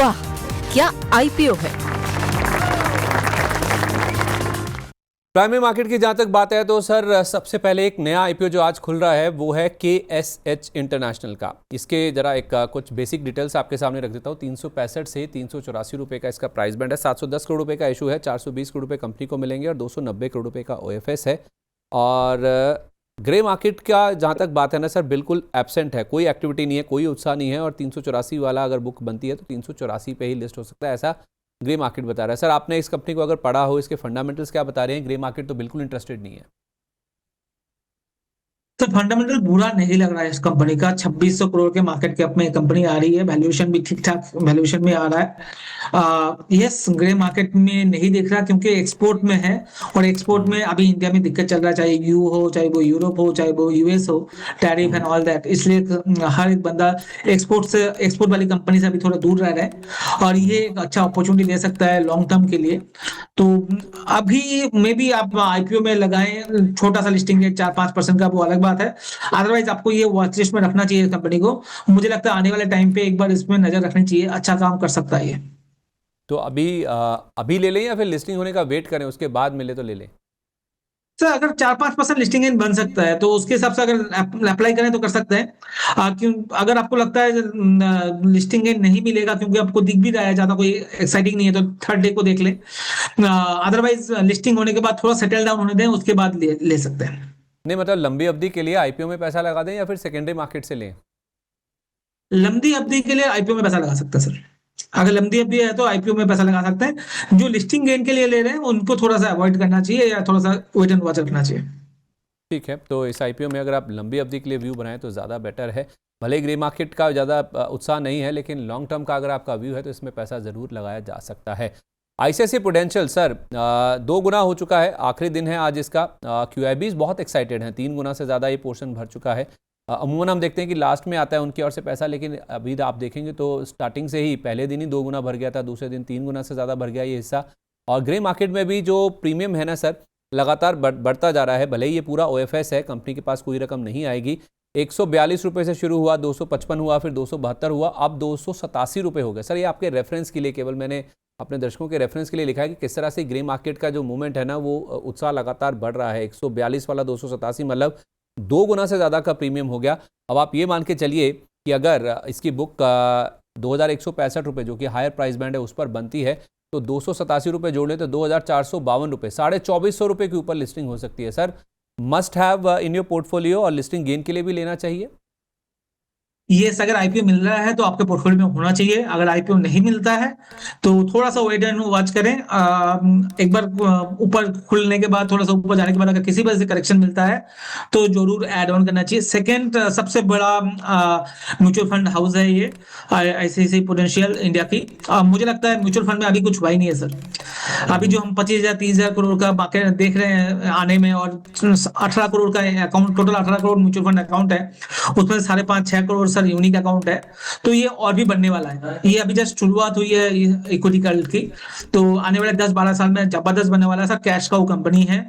वाह, क्या आईपीओ है। प्राइमरी मार्केट की जहां तक बात है तो सर सबसे पहले एक नया आईपीओ जो आज खुल रहा है वो है KSH इंटरनेशनल का। इसके जरा एक कुछ बेसिक डिटेल्स आपके सामने रख देता हूँ। 365 से 384 रुपये का इसका प्राइस बैंड है। 710 करोड़ रुपए का इशू है। 420 करोड़ रुपए कंपनी को मिलेंगे और 290 करोड़ रुपए का OFS है। और ग्रे मार्केट का जहाँ तक बात है ना सर, बिल्कुल एब्सेंट है, कोई एक्टिविटी नहीं है, कोई उत्साह नहीं है। और 384 वाला अगर बुक बनती है तो 384 पे ही लिस्ट हो सकता है, ऐसा ग्रे मार्केट बता रहा है। सर आपने इस कंपनी को अगर पढ़ा हो, इसके फंडामेंटल्स क्या बता रहे हैं? ग्रे मार्केट तो बिल्कुल इंटरेस्टेड नहीं है। तो फंडामेंटल बुरा नहीं लग रहा है इस कंपनी का। 2600 करोड़ के मार्केट कैप में कंपनी आ रही है, वैल्यूएशन भी ठीक ठाक वैल्यूएशन में आ रहा है। यस, ग्रे मार्केट में नहीं दिख रहा क्योंकि एक्सपोर्ट में है, और एक्सपोर्ट में अभी इंडिया में दिक्कत चल रहा है, चाहे यू हो, चाहे वो यूरोप हो, चाहे वो यूएस हो, टैरिफ एंड ऑल दैट। इसलिए हर एक बंदा एक्सपोर्ट वाली कंपनी से अभी थोड़ा दूर रह रहा है, और ये एक अच्छा अपॉर्चुनिटी दे सकता है लॉन्ग टर्म के लिए। तो अभी मे बी आप आईपीओ में लगाएं, छोटा सा लिस्टिंग रेट 4-5% का, वो अलग बात है। अदरवाइज आपको ये वॉच लिस्ट में रखना चाहिए कंपनी को। मुझे लगता है आने वाले टाइम पे एक बार इसमें नजर रखनी चाहिए, अच्छा काम कर सकता है ये। तो अभी ले लें या फिर लिस्टिंग होने का वेट करें, उसके बाद मिले तो ले लें? सर अगर 4-5% लिस्टिंग इन बन सकता है तो उसके हिसाब से अगर अप्लाई करें तो कर सकते हैं। क्यों, अगर आपको लगता है लिस्टिंग इन नहीं मिलेगा क्योंकि आपको दिख भी रहा है ज्यादा कोई एक्साइटिंग नहीं है, तो थर्ड डे को देख लें। अदरवाइज लिस्टिंग होने के बाद थोड़ा सेटल डाउन होने दें, उसके बाद ले सकते हैं। नहीं मतलब लंबी अवधि के लिए आईपीओ में पैसा लगा दें या फिर सेकेंडरी मार्केट से लें? लंबी अवधि के लिए आईपीओ में पैसा लगा सकते हैं सर। अगर लंबी अवधि है तो आईपीओ में पैसा लगा सकते हैं। जो लिस्टिंग गेन के लिए ले रहे हैं उनको थोड़ा सा अवॉइड करना चाहिए, या थोड़ा सा वेट एंड वॉच रखना चाहिए। ठीक है, तो इस आईपीओ में अगर आप लंबी अवधि के लिए व्यू बनाएं तो ज़्यादा बेटर है। भले ही ग्रे मार्केट का ज़्यादा उत्साह नहीं है, लेकिन लॉन्ग टर्म का अगर आपका व्यू है तो इसमें पैसा ज़रूर लगाया जा सकता है। ICICI प्रूडेंशियल सर 2 गुना हो चुका है, आखिरी दिन है आज इसका। QIBs बहुत एक्साइटेड हैं, 3 गुना से ज़्यादा ये पोर्शन भर चुका है। अमूमन हम देखते हैं कि लास्ट में आता है उनकी ओर से पैसा, लेकिन अभी आप देखेंगे तो स्टार्टिंग से ही पहले दिन ही 2 गुना भर गया था, दूसरे दिन 3 गुना से ज़्यादा भर गया ये हिस्सा। और ग्रे मार्केट में भी जो प्रीमियम है ना सर, लगातार बढ़ता जा रहा है। भले ही ये पूरा OFS है, कंपनी के पास कोई रकम नहीं आएगी। 142 रुपये से शुरू हुआ, 255 हुआ, फिर 272 हुआ, अब 287 रुपये हो गए। सर ये आपके रेफरेंस के लिए, केवल मैंने अपने दर्शकों के रेफरेंस के लिए लिखा है कि किस तरह से ग्रे मार्केट का जो मूवमेंट है ना, वो उत्साह लगातार बढ़ रहा है। 142 वाला 287, मतलब 2 गुना से ज़्यादा का प्रीमियम हो गया। अब आप ये मान के चलिए कि अगर इसकी बुक 2165 रुपये, जो कि हायर प्राइस बैंड है, उस पर बनती है तो 287 रुपये जोड़ लें तो 2452 रुपये, 2450 रुपये के ऊपर लिस्टिंग हो सकती है। Sir must have in your portfolio, और लिस्टिंग गेन के लिए भी लेना चाहिए। ये अगर आईपीओ मिल रहा है तो आपके पोर्टफोलियो में होना चाहिए। अगर आईपीओ नहीं मिलता है तो थोड़ा सा वेट एंड वॉच करें। एक बार ऊपर खुलने के बाद, थोड़ा सा ऊपर जाने के बाद अगर किसी वजह से करेक्शन मिलता है तो जरूर ऐड ऑन करना चाहिए। सेकंड सबसे बड़ा म्यूचुअल फंड हाउस है ये, आईसीआईसीआई प्रूडेंशियल इंडिया की। मुझे लगता है म्यूचुअल फंड में अभी कुछ हुआ ही नहीं है सर। अभी जो हम 25,000-30,000 करोड़ का मार्केट देख रहे हैं आने में, और 18 करोड़ का account, total 18 crore mutual fund account है, उसमें 5.5-6 करोड़ सर यूनिक अकाउंट है। तो ये और भी बढ़ने वाला है। ये अभी जस्ट शुरुआत हुई है इक्विटी कल्ट की, तो आने वाले 10-12 साल में जबरदस्त बनने वाला है सर। कैश का वो कंपनी है,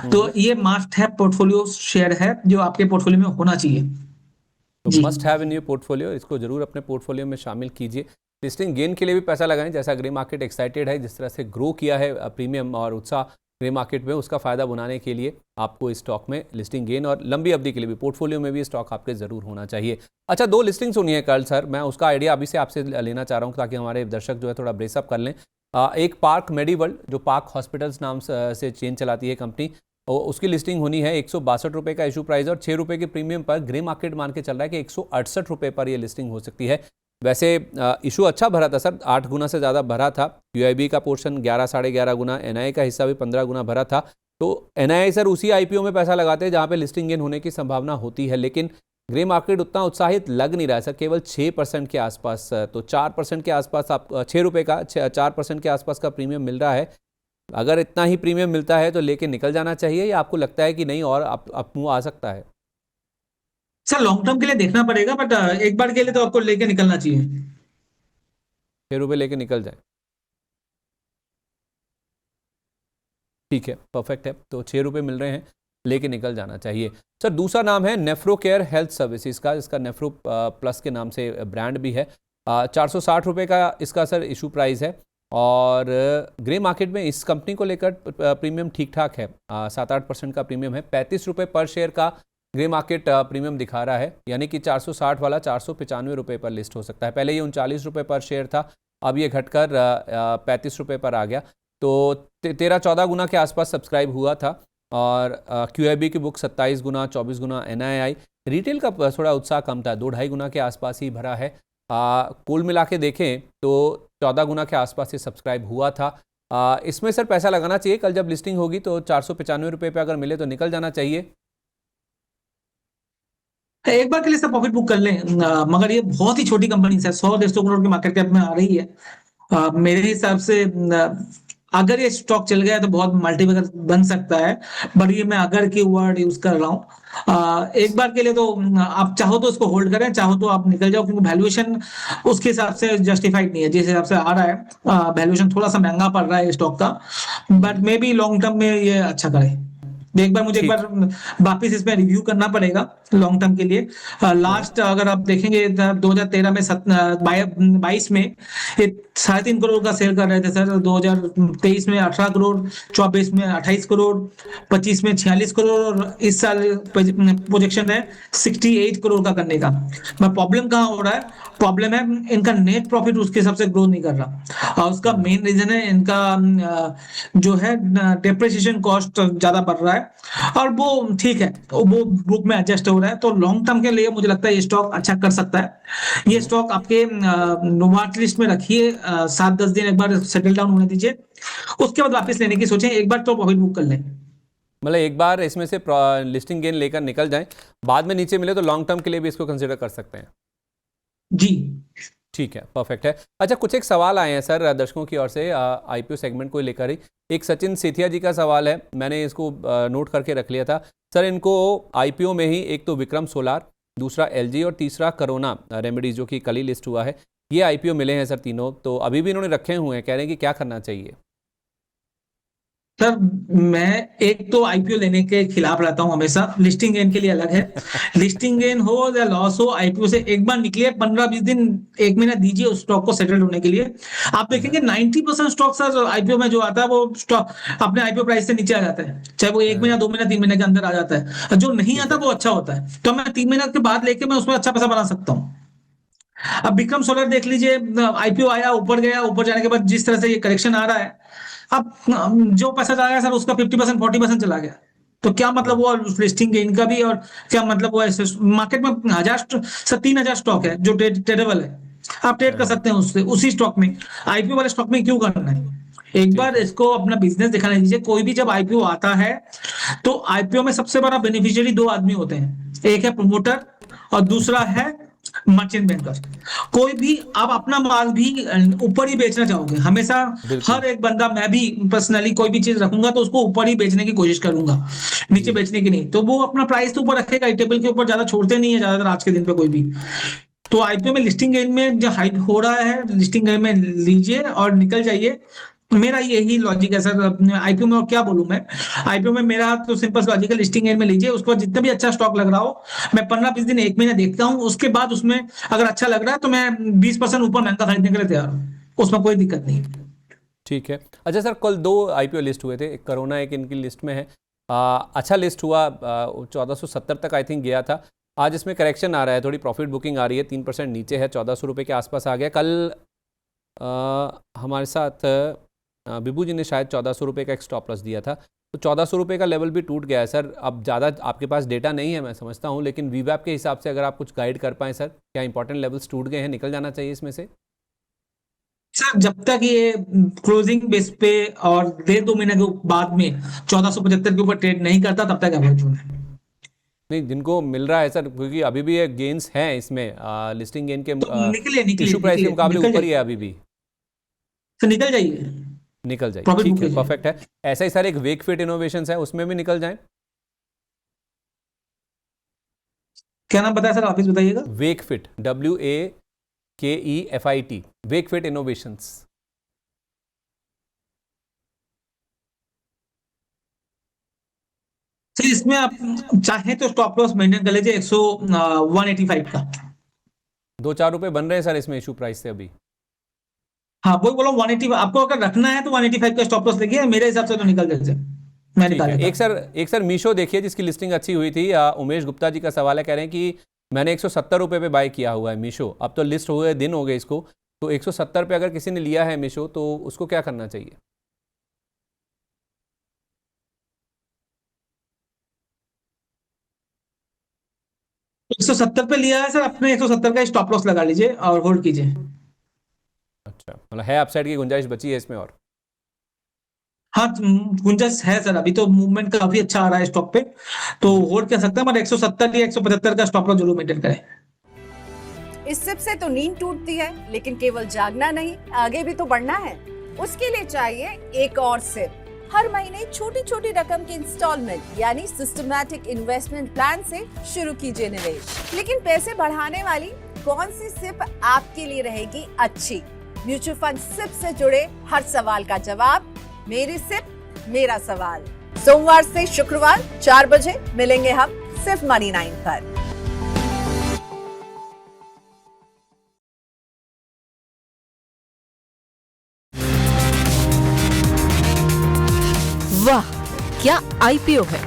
तो ये मस्ट है पोर्टफोलियो शेयर है जो आपके पोर्टफोलियो में होना चाहिए। तो must have in your portfolio, इसको जरूर अपने पोर्टफोलियो में शामिल कीजिए। लिस्टिंग गेन के लिए भी पैसा लगाएं, जैसा ग्रे मार्केट एक्साइटेड है, जिस तरह से ग्रो किया है प्रीमियम और उत्साह ग्रे मार्केट में, उसका फायदा बनाने के लिए आपको इस स्टॉक में लिस्टिंग गेन और लंबी अवधि के लिए भी पोर्टफोलियो में भी स्टॉक आपके जरूर होना चाहिए। अच्छा, 2 लिस्टिंग्स होनी है कल सर, मैं उसका आइडिया अभी से आपसे लेना चाह रहा हूँ ताकि हमारे दर्शक जो है थोड़ा ब्रेसअप कर लें। एक पार्क मेडिवर्ल्ड, जो पार्क हॉस्पिटल्स नाम से चेन चलाती है कंपनी, उसकी लिस्टिंग होनी है। 162 रुपये का इशू प्राइस और 6 रुपये के प्रीमियम पर ग्रे मार्केट मान के चल रहा है कि 168 रुपये पर यह लिस्टिंग हो सकती है। वैसे इशू अच्छा भरा था सर, 8 गुना से ज़्यादा भरा था। QIB का पोर्शन 11-11.5 गुना, NII का हिस्सा भी 15 गुना भरा था। तो NII सर उसी IPO में पैसा लगाते हैं जहाँ पे लिस्टिंग गेन होने की संभावना होती है, लेकिन ग्रे मार्केट उतना उत्साहित लग नहीं रहा है सर, केवल 6% के आसपास। तो 4% के आसपास आप 6 रुपये का 4% के आसपास का प्रीमियम मिल रहा है। अगर इतना ही प्रीमियम मिलता है तो लेके निकल जाना चाहिए, या आपको लगता है कि नहीं और आप मुँह आ सकता है? सर लॉन्ग टर्म के लिए देखना पड़ेगा, बट एक बार के लिए तो आपको लेके निकलना चाहिए। 6 रुपये लेके निकल जाए, ठीक है, परफेक्ट है। तो 6 रुपये मिल रहे हैं, लेके निकल जाना चाहिए। सर दूसरा नाम है नेफ्रो केयर हेल्थ सर्विसेज का, जिसका नेफ्रो प्लस के नाम से ब्रांड भी है। ₹460 का इसका सर इशू प्राइस है। और ग्रे मार्केट में इस कंपनी को लेकर प्रीमियम ठीक ठाक है, 7-8% का प्रीमियम है। ₹35 पर शेयर का ग्रे मार्केट प्रीमियम दिखा रहा है, यानी कि 460 वाला ₹495 पर लिस्ट हो सकता है। पहले ये ₹39 पर शेयर था, अब ये घटकर ₹35 पर आ गया। तो 13-14 गुना के आसपास सब्सक्राइब हुआ था। और QIB की बुक 27 गुना, 24 गुना NII। रिटेल का थोड़ा उत्साह कम था, 2-2.5 गुना के आसपास ही भरा है। कुल मिला के देखें तो 14 गुना के आसपास से सब्सक्राइब हुआ था। इसमें सर पैसा लगाना चाहिए, कल जब लिस्टिंग होगी तो ₹495 पे अगर मिले तो निकल जाना चाहिए। एक बार के लिए सब प्रॉफिट बुक कर लें, मगर ये बहुत ही छोटी कंपनी है, 100-150 करोड़ की मार्केट कैप में आ रही है। मेरे हिसाब से अगर ये स्टॉक चल गया तो बहुत मल्टीबैगर बन सकता है, बट ये मैं अगर की वर्ड यूज कर रहा हूँ। एक बार के लिए तो आप चाहो तो उसको होल्ड करें, चाहो तो आप निकल जाओ, क्योंकि वैल्यूएशन उसके हिसाब से जस्टिफाइड नहीं है जिस हिसाब से आ रहा है। वैल्यूएशन थोड़ा सा महंगा पड़ रहा है स्टॉक का, but may be long term में ये अच्छा करे। एक बार मुझे एक ठीक। बार वापिस इसमें रिव्यू करना पड़ेगा लॉन्ग टर्म के लिए। लास्ट अगर आप देखेंगे 2013 में 22 में ये 3.5 करोड़ का सेल कर रहे थे सर, 2023 में 18 करोड़, 24 में 28 करोड़, 25 में 46 करोड़, और इस साल प्रोजेक्शन है 68 करोड़ का करने का। मैं प्रॉब्लम कहाँ हो रहा है, प्रॉब्लम है इनका नेट प्रॉफिट उसके हिसाब से ग्रो नहीं कर रहा, और उसका मेन रीजन है इनका जो है डेप्रिसिएशन कॉस्ट ज्यादा बढ़ रहा है, और वो ठीक है, तो वो बुक में एडजस्ट हो रहा है। तो लॉन्ग टर्म के लिए मुझे लगता है ये स्टॉक अच्छा कर सकता है। ये स्टॉक आपके वाच लिस्ट में रखिए, 7-10 दिन एक बार सेटल डाउन होने दीजिए, उसके बाद वापस लेने की सोचें, एक बार तो प्रॉफिट बुक कर लें। मतलब एक बार इसमें से लिस्टिंग गेन लेकर निकल जाएं, बाद में नीचे मिले तो लॉन्ग टर्म के लिए भी इसको कंसिडर कर सकते हैं। जी ठीक है, परफेक्ट है। अच्छा, कुछ एक सवाल आए हैं सर दर्शकों की ओर से IPO सेगमेंट को लेकर ही। एक सचिन सेठिया जी का सवाल है, मैंने इसको नोट करके रख लिया था सर। इनको IPO में ही एक तो विक्रम सोलार, दूसरा LG और तीसरा करोना रेमेडीज जो कि कल ही लिस्ट हुआ है, ये IPO मिले हैं सर तीनों। तो अभी भी इन्होंने रखे हुए हैं, कह रहे हैं कि क्या करना चाहिए। सर, मैं एक तो आईपीओ लेने के खिलाफ रहता हूं हमेशा, लिस्टिंग गेन के लिए अलग है। लिस्टिंग गेन हो या लॉस हो, आईपीओ से एक बार निकलिए, 15-20 दिन, 1 महीना दीजिए उस स्टॉक को सेटल होने के लिए। आप देखेंगे 90% स्टॉक सर आईपीओ में जो आता है वो स्टॉक अपने आईपीओ प्राइस से नीचे आ जाता है, चाहे वो 1 महीना, 2 महीना, 3 महीने के अंदर आ जाता है। जो नहीं आता वो अच्छा होता है, तो मैं 3 महीना के बाद लेके मैं उसमें अच्छा पैसा बना सकता हूँ। अब विक्रम सोलर देख लीजिए, आईपीओ आया, ऊपर गया, ऊपर जाने के बाद जिस तरह से ये करेक्शन आ रहा है, अब जो पैसा चला गया सर उसका 50%, 40% चला गया। तो क्या मतलब हुआ उस लिस्टिंग गेन का भी, और क्या मतलब हुआ ऐसे मार्केट में 3,000 स्टॉक है जो ट्रेडेबल है, आप ट्रेड कर सकते हैं उससे, उसी स्टॉक में। आईपीओ वाले स्टॉक में क्यों करना है? एक बार इसको अपना बिजनेस दिखाने दीजिए। कोई भी जब आईपीओ आता है तो आईपीओ में सबसे बड़ा बेनिफिशियरी 2 आदमी होते हैं, एक है प्रमोटर और दूसरा है मर्चेंट बैंकर। कोई भी आप अपना माल भी ऊपर ही बेचना चाहोगे हमेशा। बिल्कुल। हर एक बंदा, मैं भी पर्सनली कोई भी चीज रखूंगा तो उसको ऊपर ही बेचने की कोशिश करूंगा, नीचे जी। बेचने की नहीं। तो वो अपना प्राइस तो ऊपर रखेगा, टेबल के ऊपर ज्यादा छोड़ते नहीं है ज्यादातर आज के दिन पे कोई भी। तो आईपीओ में लिस्टिंग गेन में जो हाइट हो रहा है, लिस्टिंग गेन में लीजिए और निकल जाइए। मेरा यही लॉजिक है सर आईपीओ में, और क्या बोलूं मैं। आईपीओ में मेरा तो सिंपल लॉजिक है, लिस्टिंग गेन में लीजिए, उसके बाद जितना भी अच्छा स्टॉक लग रहा हो, मैं 15-20 दिन, 1 महीना देखता हूँ, उसके बाद उसमें अगर अच्छा लग रहा है तो मैं 20% ऊपर महंगा खरीदने के लिए तैयार हूँ, उसमें कोई दिक्कत नहीं। ठीक है। अच्छा सर, कल 2 IPO लिस्ट हुए थे, एक करोना, एक इनकी लिस्ट में है। अच्छा लिस्ट हुआ, 1470 तक आई थिंक गया था। आज इसमें करेक्शन आ रहा है, थोड़ी प्रॉफिट बुकिंग आ रही है, 3% नीचे है, ₹1400 के आसपास आ गया। कल हमारे साथ बिबू जी ने शायद ₹1400 का एक स्टॉप लॉस दिया था, तो ₹1400 का लेवल भी टूट गया है सर। अब ज़्यादा आपके पास डेटा नहीं है मैं समझता हूँ, लेकिन वीवैप के हिसाब से अगर आप कुछ गाइड कर पाएँ सर, क्या इंपॉर्टेंट लेवल्स टूट गए हैं, निकल जाना चाहिए इसमें से? सर जब तक ये क्लोजिंग बेस पे और 1.5-2 महीने के बाद में 1475 के ऊपर ट्रेड नहीं करता, तब तक अवॉइड होना है। नहीं, जिनको मिल रहा है सर, क्योंकि अभी भी ये गेन्स हैं इसमें, लिस्टिंग गेन के तो निकलिए निकलिए इशू प्राइस के निकलिए मुकाबले निकल ऊपर ही जाइए है अभी भी। सर, निकल जाइए, निकल जाइए, प्रॉफिट बुक ठीक है, कीजिए। परफेक्ट है। ऐसा ही सर एक वेकफिट इनोवेशंस है, उसमें भी निकल जाएं। क्या नाम बताया सर, वापिस बताइएगा। Wakefit, WAKEFIT, Wakefit innovations. Sir इसमें आप चाहे तो स्टॉप लॉस मेंटेन कर लीजिए 185 का। 2-4 रुपए बन रहे हैं सर इसमें इशू प्राइस से अभी। हाँ वही बोला 180, आपको अगर रखना है तो 185 का स्टॉप लॉस देखिए, मेरे हिसाब से तो निकल जाए, मैं ठीक निकाल है। लेता। एक सर मीशो देखिए जिसकी लिस्टिंग अच्छी हुई थी। उमेश गुप्ता जी का सवाल है, कह रहे हैं कि मैंने 170 रुपये पे बाय किया हुआ है मीशो, अब तो लिस्ट हुए दिन हो गए इसको, तो 170 पे अगर किसी ने लिया है मीशो तो उसको क्या करना चाहिए? तो 170 पे लिया है सर, अपने 170 का स्टॉप लॉस लगा लीजिए और होल्ड कीजिए। अच्छा, मतलब है अपसाइड की गुंजाइश बची है इसमें और? हाँ गुंजाइश है सर, अभी तो मूवमेंट काफी अच्छा आ रहा है स्टॉक पे, तो होल्ड कर सकते हैं, बट 170 या 175 का स्टॉप लॉस जरूर मेंटेन करें। इस सिप से तो नींद टूटती है, लेकिन केवल जागना नहीं, आगे भी तो बढ़ना है। उसके लिए चाहिए एक और सिप। हर महीने छोटी छोटी रकम की इंस्टॉलमेंट यानी सिस्टमैटिक इन्वेस्टमेंट प्लान से शुरू कीजिए निवेश। लेकिन पैसे बढ़ाने वाली कौन सी सिप आपके लिए रहेगी अच्छी? म्यूचुअल फंड सिप से जुड़े हर सवाल का जवाब मेरी सिप मेरा सवाल। सोमवार से शुक्रवार 4 बजे मिलेंगे हम सिर्फ मनी 9 पर। वाह, क्या आईपीओ है।